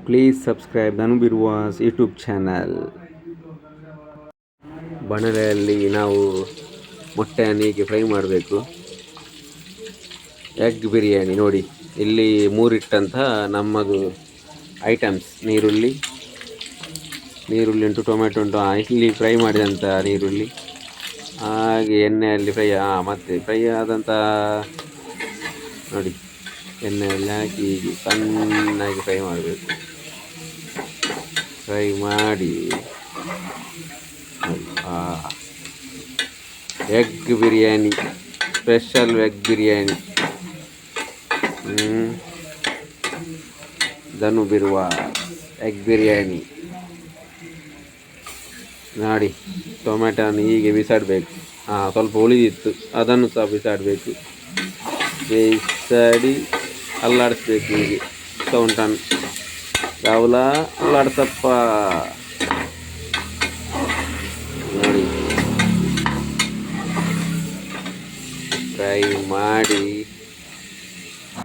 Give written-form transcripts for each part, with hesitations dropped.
Please subscribe Dhanu Birvas YouTube channel. ಬಾಣಲೆಯಲ್ಲಿ ನಾವು ಮೊಟ್ಟೆಯನ್ನು ಹೀಗೆ ಫ್ರೈ ಮಾಡಬೇಕು. ಎಗ್ ಬಿರಿಯಾನಿ ನೋಡಿ, ಇಲ್ಲಿ ಮೂರಿಟ್ಟಂಥ ನಮ್ಮದು ಐಟಮ್ಸ್ ನೀರುಳ್ಳಿ ಉಂಟು, ಟೊಮೆಟೊ ಉಂಟು, ಇಲ್ಲಿ ಫ್ರೈ ಮಾಡಿದಂಥ ನೀರುಳ್ಳಿ, ಹಾಗೆ ಎಣ್ಣೆಯಲ್ಲಿ ಫ್ರೈ ಮತ್ತು ಫ್ರೈ ಆದಂಥ ನೋಡಿ, ಎಣ್ಣೆಯಲ್ಲಿ ಹಾಕಿ ಸಣ್ಣಾಗಿ ಫ್ರೈ ಮಾಡಬೇಕು. ಫ್ರೈ ಮಾಡಿ egg biryani, special egg biryani, Dhanu Birvas egg biryani ನೋಡಿ. ಟೊಮೆಟೊನ ಹೀಗೆ ಬಿಸಾಡಬೇಕು. ಸ್ವಲ್ಪ ಉಳಿದಿತ್ತು, ಅದನ್ನು ಸಹ ಬಿಸಾಡಬೇಕು. ಬೇಯಿಸಾಡಿ ಅಲ್ಲಾಡಿಸ್ಬೇಕು. ಹೀಗೆ ಸೌಂಟನ್ನು ರಾಹುಲ ಅಲ್ಲಾಡ್ಸಪ್ಪ ನೋಡಿ. ಫ್ರೈ ಮಾಡಿ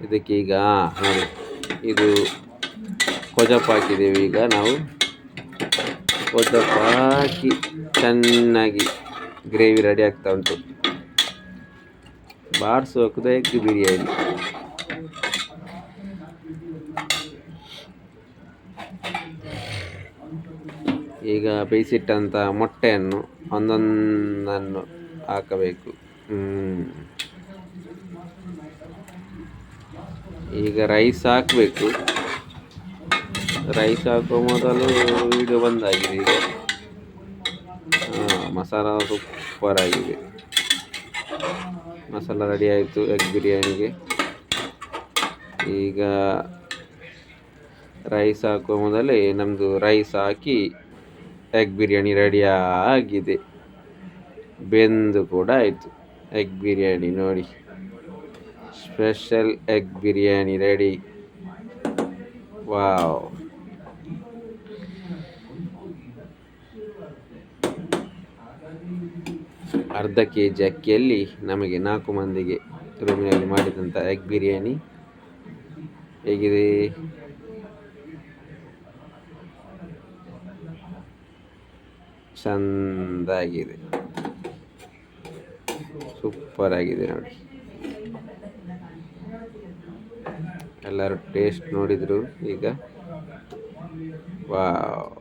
ಇದಕ್ಕೀಗ ನೋಡಿ, ಇದು ಕೊಜಪ್ಪ ಹಾಕಿದ್ದೇವೆ. ಈಗ ನಾವು ಕೊಜಪ್ಪ ಹಾಕಿ ಚೆನ್ನಾಗಿ ಗ್ರೇವಿ ರೆಡಿ ಆಗ್ತಾ ಉಂಟು. ಬಾಡ್ಸು ಹಾಕುದು ಎಗ್ ಬಿರಿಯಾನಿ. ಈಗ ಬೇಯಿಸಿಟ್ಟಂಥ ಮೊಟ್ಟೆಯನ್ನು ಒಂದೊಂದನ್ನು ಹಾಕಬೇಕು. ಈಗ ರೈಸ್ ಹಾಕಬೇಕು. ರೈಸ್ ಹಾಕುವ ಮೊದಲು ವಿಡಿಯೋ ಬಂದಾಗಿದೆ. ಈಗ ಮಸಾಲ ಸೂಪರ್ ಆಗಿದೆ. ಮಸಾಲ ರೆಡಿ ಆಯಿತು ಎಗ್ ಬಿರಿಯಾನಿಗೆ. ಈಗ ರೈಸ್ ಹಾಕುವ ಮೊದಲೇ ನಮ್ಮದು ರೈಸ್ ಹಾಕಿ ಎಗ್ ಬಿರಿಯಾನಿ ರೆಡಿ ಆಗಿದೆ. ಬೆಂದು ಕೂಡ ಆಯಿತು ಎಗ್ ಬಿರಿಯಾನಿ ನೋಡಿ. Special egg biryani ready. Wow, ಅರ್ಧ ಕೆಜಿ ಅಕ್ಕಿಯಲ್ಲಿ ನಮಗೆ 4 ಮಂದಿಗೆ ರೂಮಿನಲ್ಲಿ ಮಾಡಿದಂಥ ಎಗ್ ಬಿರಿಯಾನಿ ಹೇಗಿದೆ? ಚಂದಾಗಿದೆ, ಸೂಪರ್ ಆಗಿದೆ ನೋಡಿ. ಎಲ್ಲರೂ ಟೇಸ್ಟ್ ನೋಡಿದ್ರು. ಈಗ wow,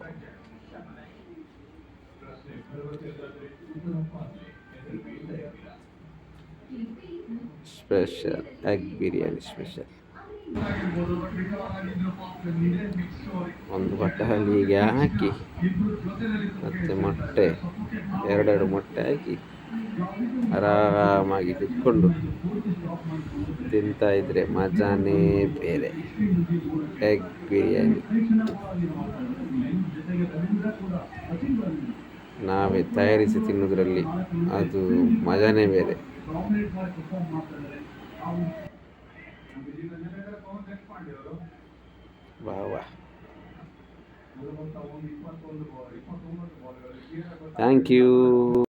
special egg biryani special. ಒಂದು ಬಟ್ಟಲಲ್ಲಿ ಹೀಗೆ ಹಾಕಿ ಮತ್ತು ಮೊಟ್ಟೆ, ಎರಡೆರಡು ಮೊಟ್ಟೆ ಹಾಕಿ ಆರಾಮಾಗಿ ತಿಕ್ಕೊಂಡು ತಿಂತಾ ಇದ್ರೆ ಮಜಾನೇ ಬೇರೆ. ಎಗ್ ಬಿರಿಯಾನಿ ನಾವೇ ತಯಾರಿಸಿ ತಿನ್ನೋದ್ರಲ್ಲಿ ಅದು ಮಜಾನೇ ಬೇರೆ. ವಾ, ಥ್ಯಾಂಕ್ ಯು.